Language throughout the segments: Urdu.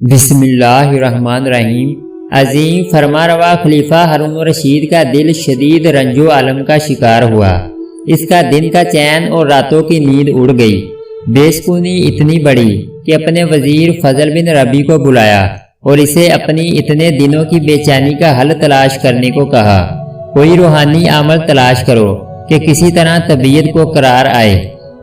بسم اللہ الرحمن الرحیم۔ عظیم فرمانروا خلیفہ ہارون الرشید کا دل شدید رنج و علم کا شکار ہوا۔ اس کا دن کا چین اور راتوں کی نیند اڑ گئی۔ بے سکونی اتنی بڑی کہ اپنے وزیر فضل بن ربی کو بلایا اور اسے اپنی اتنے دنوں کی بے چینی کا حل تلاش کرنے کو کہا۔ کوئی روحانی عمل تلاش کرو کہ کسی طرح طبیعت کو قرار آئے۔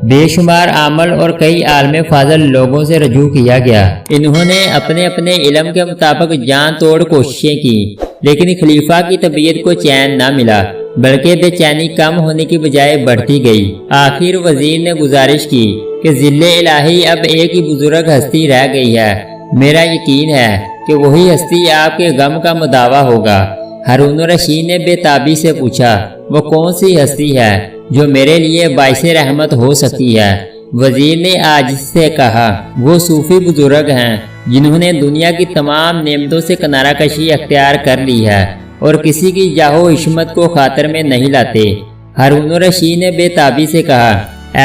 بے شمار عمل اور کئی عالم فاضل لوگوں سے رجوع کیا گیا۔ انہوں نے اپنے اپنے علم کے مطابق جان توڑ کوششیں کی، لیکن خلیفہ کی طبیعت کو چین نہ ملا، بلکہ بے چینی کم ہونے کی بجائے بڑھتی گئی۔ آخر وزیر نے گزارش کی کہ ذل الہی اب ایک ہی بزرگ ہستی رہ گئی ہے۔ میرا یقین ہے کہ وہی ہستی آپ کے غم کا مداوا ہوگا۔ ہارون الرشید نے بے تابی سے پوچھا، وہ کون سی ہستی ہے جو میرے لیے باعث رحمت ہو سکتی ہے؟ وزیر نے عاجز سے کہا، وہ صوفی بزرگ ہیں جنہوں نے دنیا کی تمام نعمتوں سے کنارہ کشی اختیار کر لی ہے اور کسی کی جاہ و حشمت کو خاطر میں نہیں لاتے۔ ہارون الرشید نے بے تابی سے کہا،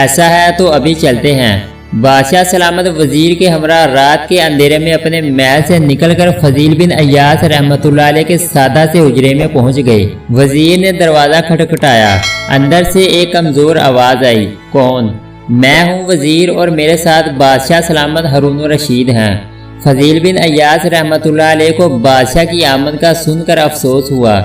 ایسا ہے تو ابھی چلتے ہیں۔ بادشاہ سلامت وزیر کے ہمراہ رات کے اندھیرے میں اپنے محل سے نکل کر فضیل بن عیاض رحمۃ اللہ علیہ کے سادہ سے حجرے میں پہنچ گئے۔ وزیر نے دروازہ کھٹکھٹایا۔ اندر سے ایک کمزور آواز آئی، کون؟ میں ہوں وزیر، اور میرے ساتھ بادشاہ سلامت ہارون الرشید ہیں۔ فضیل بن عیاض رحمۃ اللہ علیہ کو بادشاہ کی آمد کا سن کر افسوس ہوا۔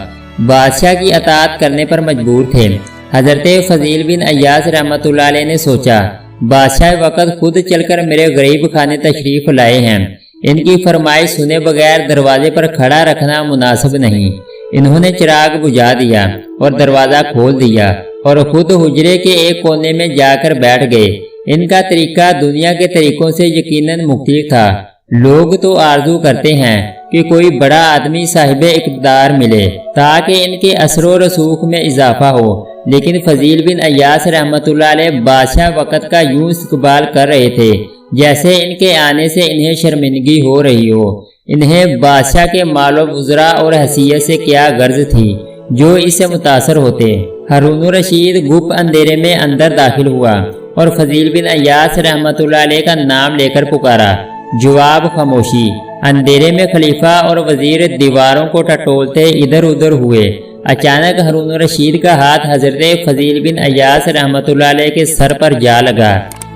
بادشاہ کی اطاعت کرنے پر مجبور تھے۔ حضرت فضیل بن عیاض رحمۃ اللہ علیہ نے سوچا، بادشاہ وقت خود چل کر میرے غریب خانے تشریف لائے ہیں، ان کی فرمائش سنے بغیر دروازے پر کھڑا رکھنا مناسب نہیں۔ انہوں نے چراغ بجھا دیا اور دروازہ کھول دیا اور خود حجرے کے ایک کونے میں جا کر بیٹھ گئے۔ ان کا طریقہ دنیا کے طریقوں سے یقیناً مختلف تھا۔ لوگ تو آرزو کرتے ہیں کہ کوئی بڑا آدمی صاحب اقتدار ملے تاکہ ان کے اثر و رسوخ میں اضافہ ہو، لیکن فضیل بن عیاض رحمۃ اللہ علیہ بادشاہ وقت کا یوں استقبال کر رہے تھے جیسے ان کے آنے سے انہیں شرمندگی ہو رہی ہو۔ انہیں بادشاہ کے مال و وزراء اور حیثیت سے کیا غرض تھی جو اس سے متاثر ہوتے۔ ہارون الرشید گپ اندھیرے میں اندر داخل ہوا اور فضیل بن عیاض رحمۃ اللہ علیہ کا نام لے کر پکارا۔ جواب خاموشی۔ اندھیرے میں خلیفہ اور وزیر دیواروں کو ٹٹولتے ادھر ادھر ہوئے۔ اچانک ہارون الرشید کا ہاتھ حضرت فضیل بن عیاض رحمۃ اللہ علیہ کے سر پر جا لگا۔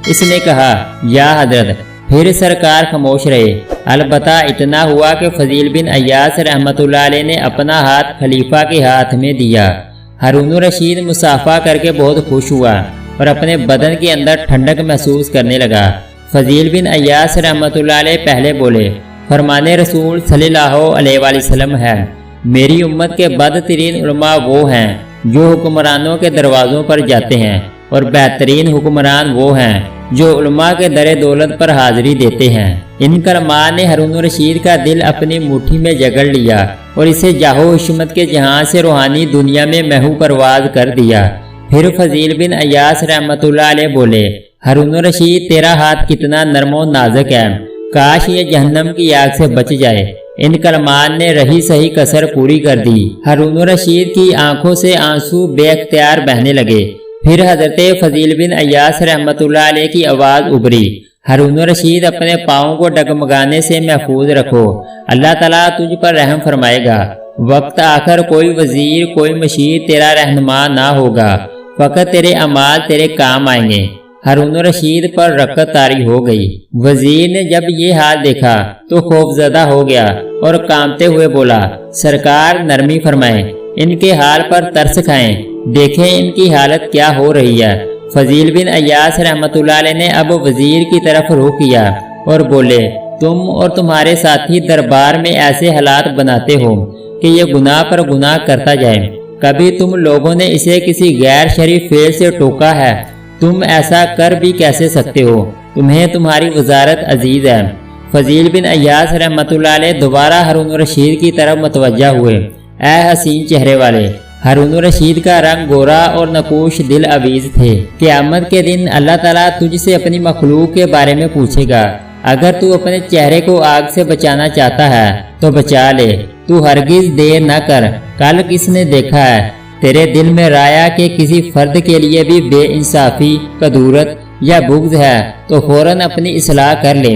اس نے کہا، یا حضرت۔ پھر سرکار خاموش رہے۔ البتہ اتنا ہوا کہ فضیل بن عیاض رحمۃ اللہ علیہ نے اپنا ہاتھ خلیفہ کے ہاتھ میں دیا۔ ہارون الرشید مصافحہ کر کے بہت خوش ہوا اور اپنے بدن کے اندر ٹھنڈک محسوس کرنے لگا۔ فضیل بن عیاض رحمۃ اللہ علیہ پہلے بولے، فرمان رسول صلی اللہ علیہ وآلہ وسلم ہے، میری امت کے بدترین علماء وہ ہیں جو حکمرانوں کے دروازوں پر جاتے ہیں، اور بہترین حکمران وہ ہیں جو علماء کے در دولت پر حاضری دیتے ہیں۔ ان کلمات نے ہارون الرشید کا دل اپنی مٹھی میں جگڑ لیا اور اسے جاہ و حشمت کے جہاں سے روحانی دنیا میں محو پرواز کر دیا۔ پھر فضیل بن عیاض رحمۃ اللہ علیہ بولے، ہارون الرشید تیرا ہاتھ کتنا نرم و نازک ہے، کاش یہ جہنم کی آگ سے بچ جائے۔ ان کلمات نے رہی صحیح کسر پوری کر دی۔ ہارون الرشید کی آنکھوں سے آنسو بے اختیار بہنے لگے۔ پھر حضرت فضیل بن عیاض رحمۃ اللہ علیہ کی آواز ابھری، ہارون الرشید اپنے پاؤں کو ڈگمگانے سے محفوظ رکھو، اللہ تعالیٰ تجھ پر رحم فرمائے گا۔ وقت آخر کوئی وزیر کوئی مشیر تیرا رہنما نہ ہوگا، فقط تیرے اعمال تیرے کام آئیں گے۔ ہارون الرشید پر رکت طاری ہو گئی۔ وزیر نے جب یہ حال دیکھا تو خوفزدہ ہو گیا اور کانپتے ہوئے بولا، سرکار نرمی فرمائیں، ان کے حال پر ترس کھائیں، دیکھیں ان کی حالت کیا ہو رہی ہے۔ فضیل بن عیاض رحمۃ اللہ علیہ نے اب وزیر کی طرف رخ کیا اور بولے، تم اور تمہارے ساتھی دربار میں ایسے حالات بناتے ہو کہ یہ گناہ پر گناہ کرتا جائے۔ کبھی تم لوگوں نے اسے کسی غیر شرعی فعل سے ٹوکا ہے؟ تم ایسا کر بھی کیسے سکتے ہو؟ تمہیں تمہاری وزارت عزیز ہے۔ فضیل بن عیاض رحمۃ اللہ علیہ دوبارہ ہارون الرشید کی طرف متوجہ ہوئے۔ اے حسین چہرے والے! ہارون الرشید کا رنگ گورا اور نقوش دل آویز تھے۔ قیامت کے دن اللہ تعالیٰ تجھ سے اپنی مخلوق کے بارے میں پوچھے گا۔ اگر تو اپنے چہرے کو آگ سے بچانا چاہتا ہے تو بچا لے، تو ہرگز دیر نہ کر۔ کل کس نے دیکھا ہے تیرے دل میں رایا کہ کسی فرد کے لیے بھی بے انصافی، کدورت یا بغض ہے تو فوراً اپنی اصلاح کر لے۔